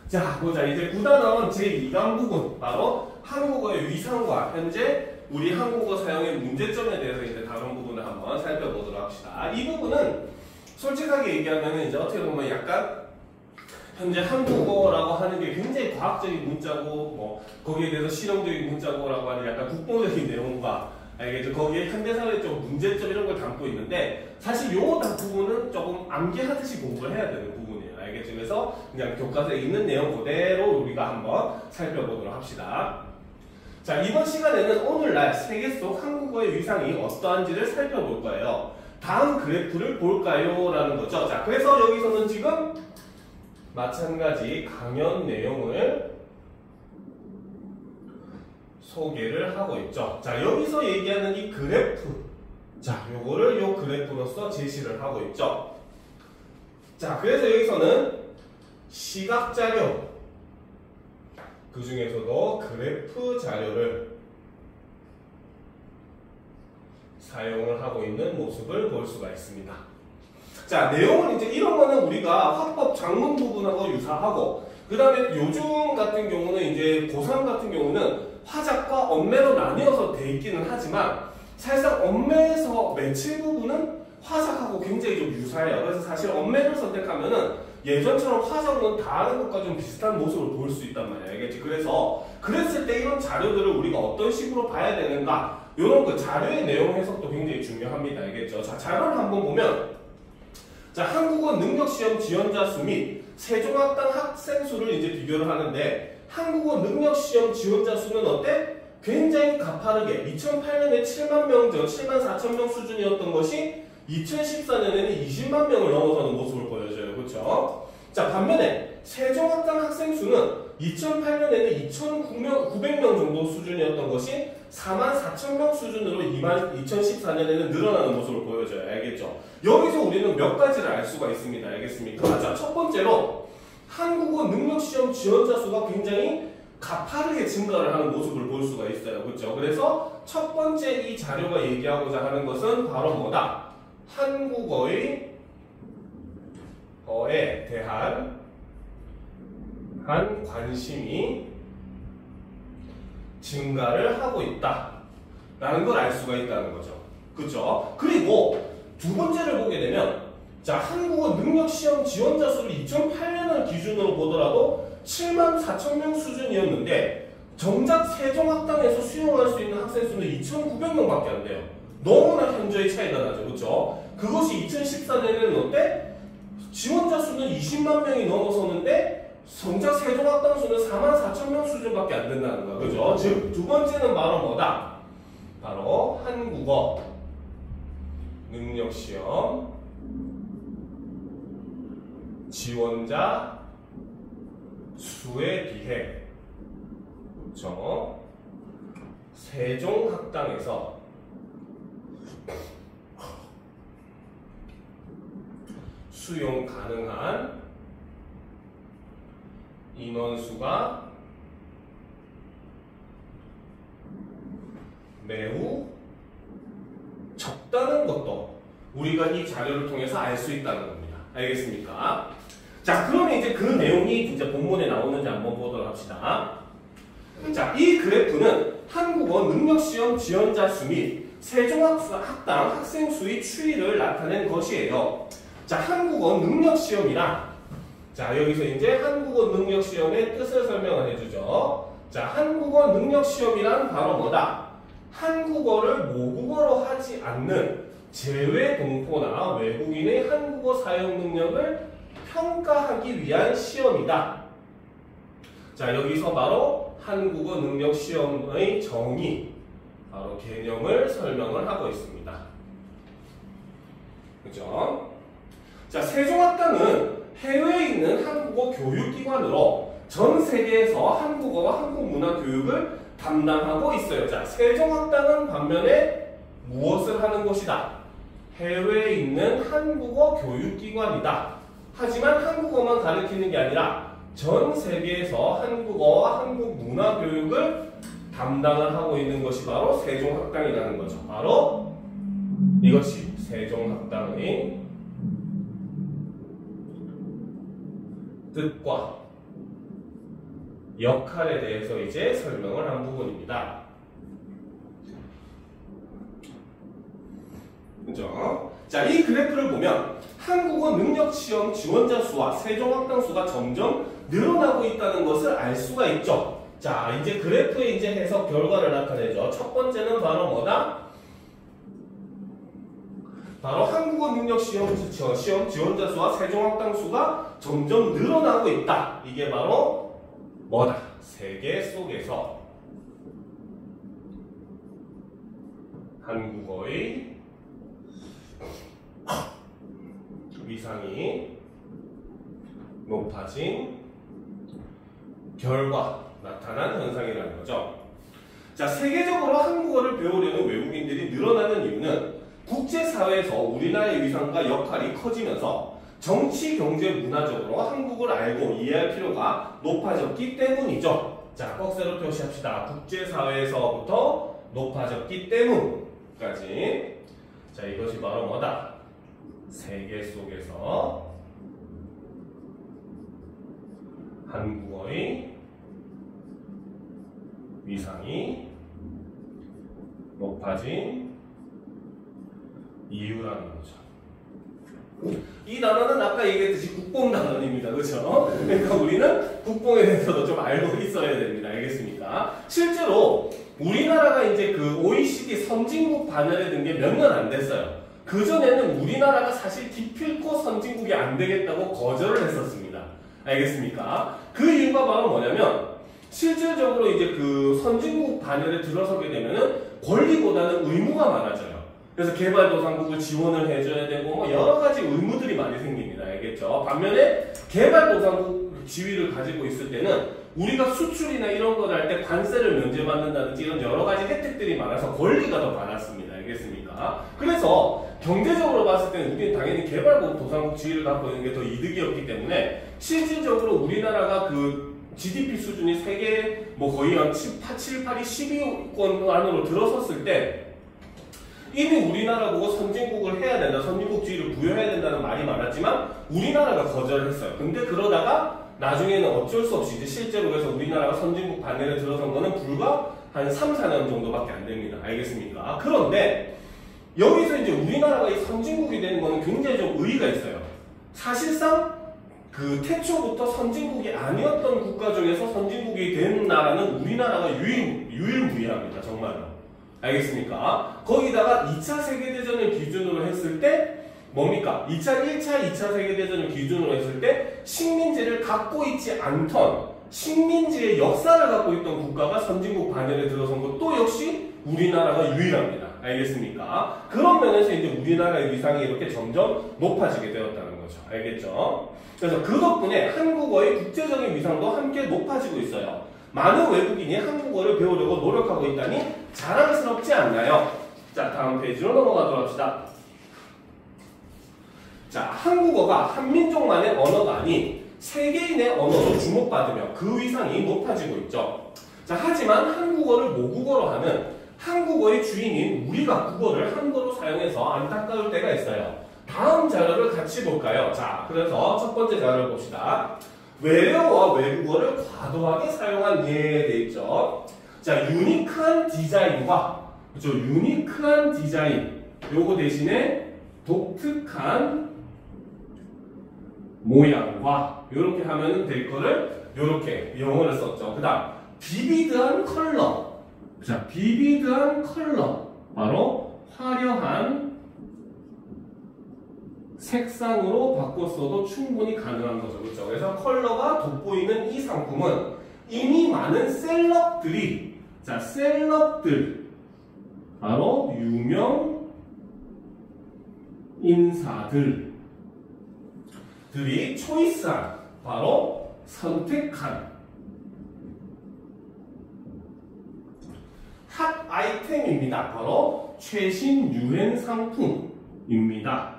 자, 보자. 이제 9단원 제2강 부분, 바로 한국어의 위상과 현재 우리 한국어 사용의 문제점에 대해서 이제 다른 부분을 한번 살펴보도록 합시다. 이 부분은 솔직하게 얘기하면 이제 어떻게 보면 약간 현재 한국어라고 하는 게 굉장히 과학적인 문자고, 뭐 거기에 대해서 실용적인 문자고라고 하는 약간 국보적인 내용과 알겠죠? 거기에 현대사회의 좀 문제점 이런 걸 담고 있는데, 사실 요 부분은 조금 암기하듯이 공부를 해야 되는 부분이에요. 알겠죠? 그래서 그냥 교과서에 있는 내용 그대로 우리가 한번 살펴보도록 합시다. 자, 이번 시간에는 오늘날 세계 속 한국어의 위상이 어떠한지를 살펴볼 거예요. 다음 그래프를 볼까요? 라는 거죠. 자, 그래서 여기서는 지금 마찬가지 강연 내용을 소개를 하고 있죠. 자, 여기서 얘기하는 이 그래프, 자, 요거를 요 그래프로서 제시를 하고 있죠. 자, 그래서 여기서는 시각 자료, 그 중에서도 그래프 자료를 사용을 하고 있는 모습을 볼 수가 있습니다. 자, 내용은 이제 이런 거는 우리가 화법 작문 부분하고 유사하고, 그 다음에 요즘 같은 경우는 이제 고3 같은 경우는 화작과 언매로 나뉘어서 돼 있기는 하지만, 사실상 언매에서 매칠 부분은 화작하고 굉장히 좀 유사해요. 그래서 사실 언매를 선택하면은 예전처럼 화작은 다른 것과 좀 비슷한 모습을 볼 수 있단 말이야. 알겠지? 그래서 그랬을 때 이런 자료들을 우리가 어떤 식으로 봐야 되는가, 이런 그 자료의 내용 해석도 굉장히 중요합니다. 알겠죠? 자, 자료를 한번 보면, 자, 한국어 능력시험 지원자 수 및 세종학당 학생 수를 이제 비교를 하는데, 한국어 능력시험 지원자 수는 어때? 굉장히 가파르게 2008년에 7만 명 전 7만 4천 명 수준이었던 것이 2014년에는 20만 명을 넘어서는 모습을 보여줘요. 그렇죠? 자, 반면에 세종학당 학생 수는 2008년에는 2,900명 정도 수준이었던 것이 4만 4천 명 수준으로 2014년에는 늘어나는 모습을 보여줘요. 알겠죠? 여기서 우리는 몇 가지를 알 수가 있습니다. 알겠습니까? 자, 첫 번째로 한국어 능력시험 지원자 수가 굉장히 가파르게 증가를 하는 모습을 볼 수가 있어요. 그렇죠? 그래서 첫 번째 이 자료가 얘기하고자 하는 것은 바로 뭐다? 한국어에 대한 관심이 증가를 하고 있다 라는 걸 알 수가 있다는 거죠. 그렇죠? 그리고 두 번째를 보게 되면, 자, 한국어 능력시험 지원자 수를 2008년을 기준으로 보더라도 7만 4천 명 수준이었는데, 정작 세종학당에서 수용할 수 있는 학생 수는 2,900명밖에 안 돼요. 너무나 현저히 차이가 나죠. 그렇죠? 그것이 2014년에는 어때? 지원자 수는 20만 명이 넘어섰는데 정작 세종학당 수는 4만 4천 명 수준밖에 안 된다는 거야. 그죠? 즉, 두 번째는 바로 뭐다? 바로 한국어 능력시험 지원자 수에 비해, 그렇죠? 세종학당에서 수용 가능한 인원수가 매우 적다는 것도 우리가 이 자료를 통해서 알 수 있다는 겁니다. 알겠습니까? 자, 그러면 이제 그 내용이 진짜 본문에 나오는지 한번 보도록 합시다. 자, 이 그래프는 한국어 능력시험 지원자 수 및 세종학당 학생 수의 추이를 나타낸 것이에요. 자, 한국어 능력시험이란, 자, 여기서 이제 한국어 능력시험의 뜻을 설명을 해주죠. 자, 한국어 능력시험이란 바로 뭐다? 한국어를 모국어로 하지 않는 제외 동포나 외국인의 한국어 사용 능력을 평가하기 위한 시험이다. 자, 여기서 바로 한국어 능력시험의 정의, 바로 개념을 설명을 하고 있습니다. 그죠? 자, 세종학당은 해외에 있는 한국어 교육기관으로 전 세계에서 한국어와 한국 문화 교육을 담당하고 있어요. 자, 세종학당은 반면에 무엇을 하는 곳이다? 해외에 있는 한국어 교육기관이다. 하지만 한국어만 가르치는 게 아니라 전 세계에서 한국어와 한국 문화 교육을 담당을 하고 있는 것이 바로 세종학당이라는 거죠. 바로 이것이 세종학당의 뜻과 역할에 대해서 이제 설명을 한 부분입니다. 그죠? 자, 이 그래프를 보면 한국어 능력시험 지원자 수와 세종학당 수가 점점 늘어나고 있다는 것을 알 수가 있죠. 자, 이제 그래프의 이제 해석 결과를 나타내죠. 첫 번째는 바로 뭐다? 바로 한국어 능력시험 지원자 수와 세종학당 수가 점점 늘어나고 있다. 이게 바로 뭐다? 세계 속에서 한국어의 위상이 높아진 결과 나타난 현상이라는 거죠. 자, 세계적으로 한국어를 배우려는 외국인들이 늘어나는 이유는 국제사회에서 우리나라의 위상과 역할이 커지면서 정치, 경제, 문화적으로 한국을 알고 이해할 필요가 높아졌기 때문이죠. 자, 꺽쇠로 표시합시다. 국제사회에서부터 높아졌기 때문까지. 자, 이것이 바로 뭐다? 세계 속에서 한국어의 위상이 높아진 이유라는 거죠. 이 단어는 아까 얘기했듯이 국뽕 단어입니다. 그렇죠? 그러니까 우리는 국뽕에 대해서도 좀 알고 있어야 됩니다. 알겠습니까? 실제로 우리나라가 이제 그 OECD 선진국 반열에 든 게 몇 년 안 됐어요. 그전에는 우리나라가 사실 기필코 선진국이 안 되겠다고 거절을 했었습니다. 알겠습니까? 그 이유가 바로 뭐냐면 실질적으로 이제 그 선진국 반열에 들어서게 되면은 권리보다는 의무가 많아져요. 그래서 개발도상국을 지원을 해줘야 되고 뭐 여러 가지 의무들이 많이 생깁니다. 알겠죠? 반면에 개발도상국 지위를 가지고 있을 때는 우리가 수출이나 이런 걸 할 때 관세를 면제받는다든지 이런 여러 가지 혜택들이 많아서 권리가 더 많았습니다. 알겠습니까? 그래서 경제적으로 봤을 때는 우리는 당연히 개발도상국 지위를 갖고 있는 게 더 이득이었기 때문에 실질적으로 우리나라가 그 GDP 수준이 세계 뭐 거의 한 7, 8위 10위권 안으로 들어섰을 때 이미 우리나라 보고 선진국을 해야 된다, 선진국 지위를 부여해야 된다는 말이 많았지만 우리나라가 거절을 했어요. 근데 그러다가 나중에는 어쩔 수 없이 이제 실제로 그래서 우리나라가 선진국 반열에 들어선 거는 불과 한 3, 4년 정도밖에 안 됩니다. 알겠습니까? 그런데 여기서 이제 우리나라가 이 선진국이 되는 거는 굉장히 좀 의의가 있어요. 사실상 그 태초부터 선진국이 아니었던 국가 중에서 선진국이 된 나라는 우리나라가 유일무이합니다. 정말로. 알겠습니까? 거기다가 2차 세계대전을 기준으로 했을 때 뭡니까? 1차, 2차 세계대전을 기준으로 했을 때 식민지를 갖고 있지 않던 식민지의 역사를 갖고 있던 국가가 선진국 반열에 들어선 것도 역시 우리나라가 유일합니다. 알겠습니까? 그런 면에서 이제 우리나라의 위상이 이렇게 점점 높아지게 되었다는 거죠. 알겠죠? 그래서 그 덕분에 한국어의 국제적인 위상도 함께 높아지고 있어요. 많은 외국인이 한국어를 배우려고 노력하고 있다니 자랑스럽지 않나요? 자, 다음 페이지로 넘어가도록 합시다. 자, 한국어가 한민족만의 언어가 아닌 세계인의 언어로 주목받으며 그 위상이 높아지고 있죠. 자, 하지만 한국어를 모국어로 하는 한국어의 주인인 우리가 국어를 한국어로 사용해서 안타까울 때가 있어요. 다음 자료를 같이 볼까요? 자, 그래서 첫 번째 자료를 봅시다. 외래어와 외국어를 과도하게 사용한 예에 대해 있죠. 자, 유니크한 디자인과, 그렇죠? 유니크한 디자인. 요거 대신에 독특한 모양과, 요렇게 하면 될 거를 요렇게 영어를 썼죠. 그 다음, 비비드한 컬러. 자, 비비드한 컬러. 바로 화려한 색상으로 바꿨어도 충분히 가능한 거죠. 그렇죠? 그래서 컬러가 돋보이는 이 상품은 이미 많은 셀럽들이, 자, 셀럽들, 바로 유명 인사들이 초이스한, 바로 선택한 핫 아이템입니다. 바로 최신 유행 상품입니다.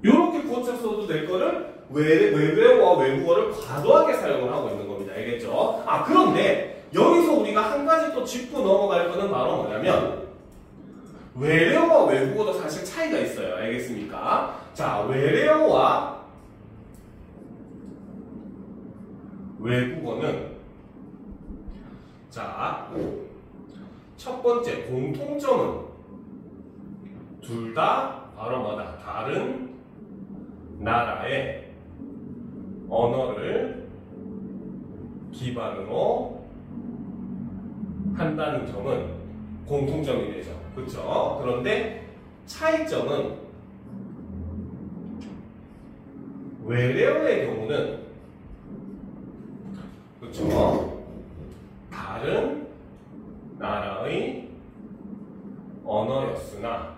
이렇게 고쳐서도 될 거를 외래어와 외국어를 과도하게 사용을 하고 있는 겁니다. 알겠죠? 아, 그런데 여기서 우리가 한 가지 또 짚고 넘어갈 거는 바로 뭐냐면 외래어와 외국어도 사실 차이가 있어요. 알겠습니까? 자, 외래어와 외국어는 자, 첫 번째 공통점은 둘 다 바로 뭐다? 다른 나라의 언어를 기반으로 한다는 점은 공통점이 되죠. 그렇죠? 그런데 차이점은 외래어의 경우는 그렇죠? 다른 나라의 언어였으나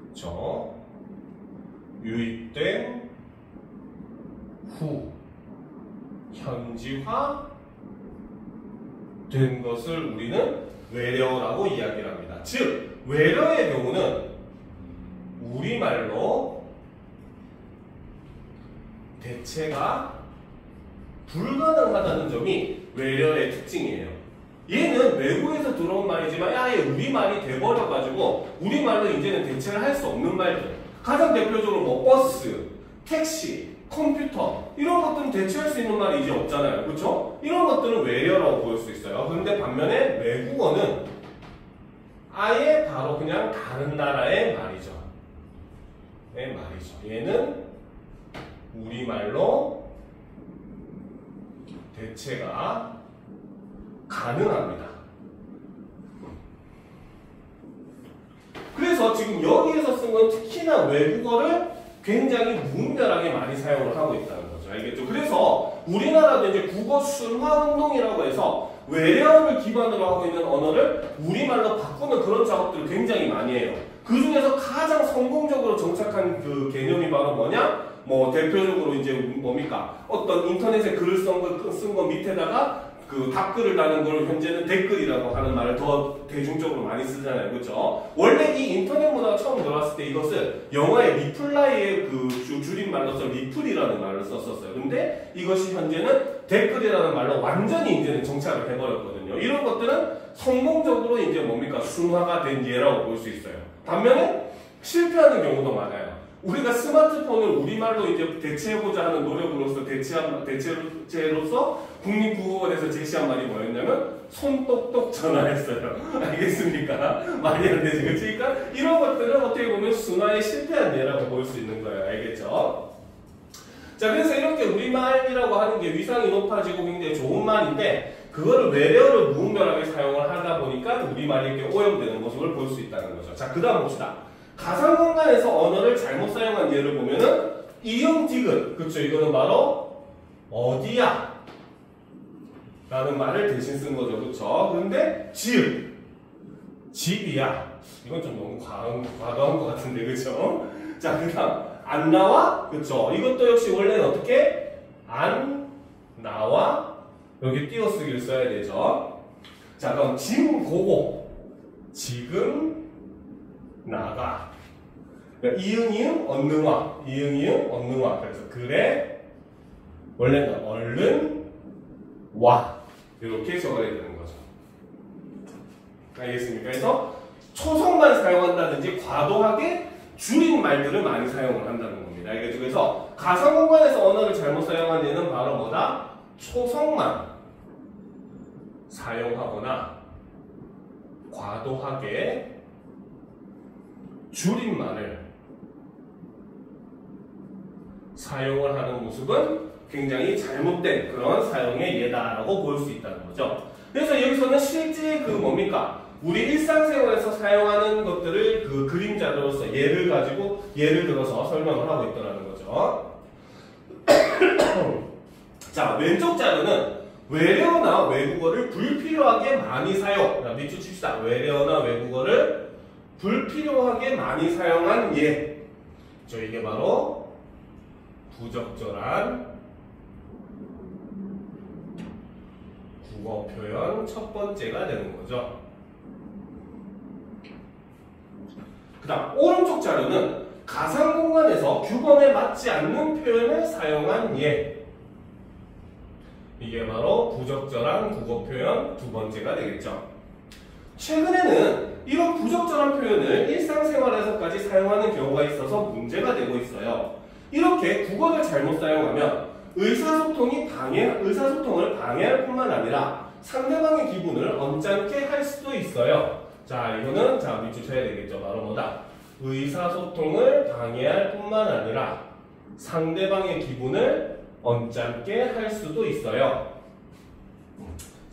그렇죠? 유입된 후 현지화 된 것을 우리는 외래어라고 이야기를 합니다. 즉 외래어의 경우는 우리말로 대체가 불가능하다는 점이 외래어의 특징이에요. 얘는 외국에서 들어온 말이지만 아예 우리말이 돼버려가지고 우리말로 이제는 대체를 할 수 없는 말들. 가장 대표적으로 뭐 버스, 택시, 컴퓨터 이런 것들은 대체할 수 있는 말이 이제 없잖아요. 그렇죠? 이런 것들은 외래어라고 볼 수 있어요. 그런데 반면에 외국어는 아예 바로 그냥 다른 나라의 말이죠. 네, 말이죠. 얘는 우리말로 대체가 가능합니다. 그래서 지금 여기에서 쓴 건 특히나 외국어를 굉장히 무분별하게 많이 사용을 하고 있다는 거죠. 알겠죠? 그래서 우리나라도 이제 국어 순화 운동이라고 해서 외래어를 기반으로 하고 있는 언어를 우리말로 바꾸는 그런 작업들을 굉장히 많이 해요. 그 중에서 가장 성공적으로 정착한 그 개념이 바로 뭐냐? 뭐 대표적으로 이제 뭡니까? 어떤 인터넷에 글을 쓴 거 밑에다가 그 답글을 다는 걸 현재는 댓글이라고 하는 말을 더 대중적으로 많이 쓰잖아요. 그렇죠? 원래 이 인터넷 문화가 처음 들어왔을 때 이것을 영어의 리플라이의 그 줄임말로서 리플이라는 말을 썼었어요. 근데 이것이 현재는 댓글이라는 말로 완전히 이제는 정착을 해버렸거든요. 이런 것들은 성공적으로 이제 뭡니까? 순화가 된 예라고 볼 수 있어요. 반면에 실패하는 경우도 많아요. 우리가 스마트폰을 우리말로 이제 대체해보자 하는 노력으로서 대체로서 국립국어원에서 제시한 말이 뭐였냐면 손똑똑 전화했어요. 알겠습니까? 말이 안 되지. 그러니까 이런 것들은 어떻게 보면 순화에 실패한 예라고 볼 수 있는 거예요. 알겠죠? 자, 그래서 이렇게 우리말이라고 하는 게 위상이 높아지고 굉장히 좋은 말인데 그거를 외래어를 무분별하게 사용을 하다 보니까 우리말이 이렇게 오염되는 모습을 볼 수 있다는 거죠. 자, 그 다음 봅시다. 가상 공간에서 언어를 잘못 사용한 예를 보면은 이응 디귿, 그렇죠? 이거는 바로 어디야? 라는 말을 대신 쓴 거죠. 그렇죠? 그런데 지읒, 집이야. 이건 좀 너무 과도한 것 같은데, 그렇죠? 자, 그 다음 안 나와? 그렇죠? 이것도 역시 원래는 어떻게? 안 나와? 여기 띄어쓰기를 써야 되죠. 자, 그럼 짐 고고, 지금 나가. 그러니까 이응 언능화, 이응 언능화. 그래서 그래 원래는 얼른 와 이렇게 적어야 되는 거죠. 알겠습니까? 그래서 초성만 사용한다든지 과도하게 줄인 말들을 많이 사용을 한다는 겁니다. 알겠죠? 그래서 가상 공간에서 언어를 잘못 사용한 예는 바로 뭐다? 초성만 사용하거나 과도하게 줄임말을 사용을 하는 모습은 굉장히 잘못된 그런 사용의 예다라고 볼 수 있다는 거죠. 그래서 여기서는 실제 그 뭡니까? 우리 일상생활에서 사용하는 것들을 그 그림자로서 예를 가지고 예를 들어서 설명을 하고 있다는 거죠. 자, 왼쪽 자료는 외래어나 외국어를 불필요하게 많이 사용. 밑줄 칩시다. 외래어나 외국어를 불필요하게 많이 사용한 예. 이게 바로 부적절한 국어 표현 첫 번째가 되는 거죠. 그 다음 오른쪽 자료는 가상 공간에서 규범에 맞지 않는 표현을 사용한 예. 이게 바로 부적절한 국어 표현 두 번째가 되겠죠. 최근에는 이런 부적절한 표현을 일상생활에서까지 사용하는 경우가 있어서 문제가 되고 있어요. 이렇게 국어를 잘못 사용하면 의사소통을 방해할 뿐만 아니라 상대방의 기분을 언짢게 할 수도 있어요. 자, 이거는 자 밑줄 쳐야 되겠죠. 바로 뭐다? 의사소통을 방해할 뿐만 아니라 상대방의 기분을 언짢게 할 수도 있어요.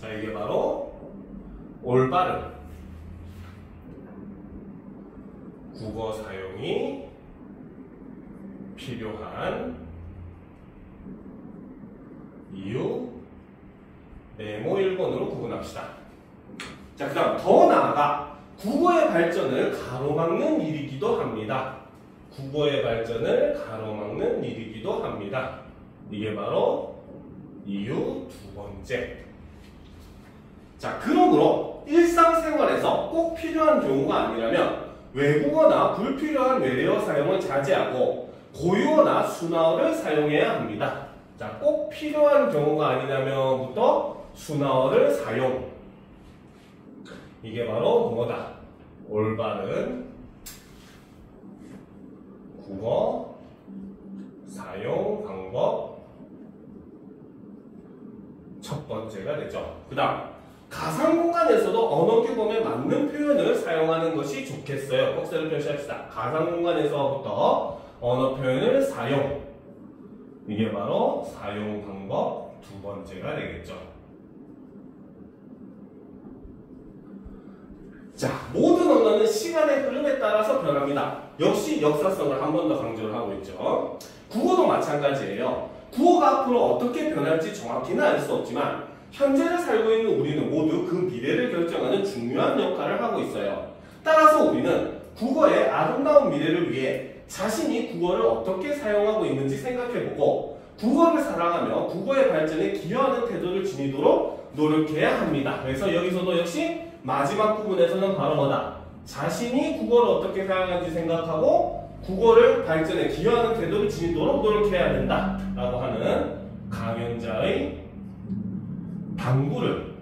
자, 이게 바로 올바른 국어 사용이 필요한 이유 네모 1번으로 구분합시다. 자, 그 다음 더 나아가 국어의 발전을 가로막는 일이기도 합니다. 국어의 발전을 가로막는 일이기도 합니다. 이게 바로 이유 두 번째. 자, 그러므로 일상생활에서 꼭 필요한 경우가 아니라면 외국어나 불필요한 외래어 사용을 자제하고 고유어나 순화어를 사용해야 합니다. 자, 꼭 필요한 경우가 아니냐면부터 순화어를 사용. 이게 바로 뭐다? 올바른 국어 사용 방법 첫 번째가 되죠. 그 다음 가상 공간에서도 언어 규범에 맞는 표현을 사용하는 것이 좋겠어요. 꼭세를 표시합시다. 가상 공간에서부터 언어 표현을 사용. 이게 바로 사용 방법 두 번째가 되겠죠. 자, 모든 언어는 시간의 흐름에 따라서 변합니다. 역시 역사성을 한 번 더 강조를 하고 있죠. 국어도 마찬가지예요. 국어가 앞으로 어떻게 변할지 정확히는 알 수 없지만 현재를 살고 있는 우리는 모두 그 미래를 결정하는 중요한 역할을 하고 있어요. 따라서 우리는 국어의 아름다운 미래를 위해 자신이 국어를 어떻게 사용하고 있는지 생각해보고 국어를 사랑하며 국어의 발전에 기여하는 태도를 지니도록 노력해야 합니다. 그래서 여기서도 역시 마지막 부분에서는 바로 뭐다? 자신이 국어를 어떻게 사용하는지 생각하고 국어를 발전에 기여하는 태도를 지니도록 노력해야 된다 라고 하는 강연자의 당부를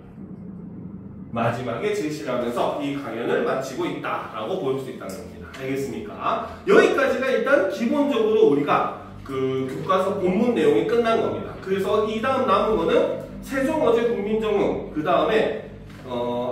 마지막에 제시를 하면서 이 강연을 마치고 있다라고 볼 수 있다는 겁니다. 알겠습니까? 여기까지가 일단 기본적으로 우리가 그 교과서 본문 내용이 끝난 겁니다. 그래서 이 다음 남은 거는 세종어제 국민정음, 그 다음에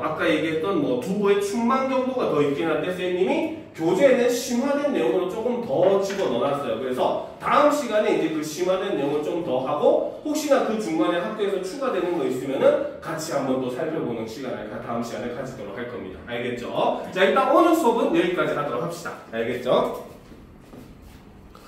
아까 얘기했던 뭐 두보의 충만 정도가 더 있긴 한데 선생님이 교재에는 심화된 내용으로 조금 더 집어넣어놨어요. 그래서 다음 시간에 이제 그 심화된 내용을 좀 더 하고 혹시나 그 중간에 학교에서 추가되는 거 있으면은 같이 한번 또 살펴보는 시간을 다음 시간에 가지도록 할 겁니다. 알겠죠? 자, 일단 오늘 수업은 여기까지 하도록 합시다. 알겠죠?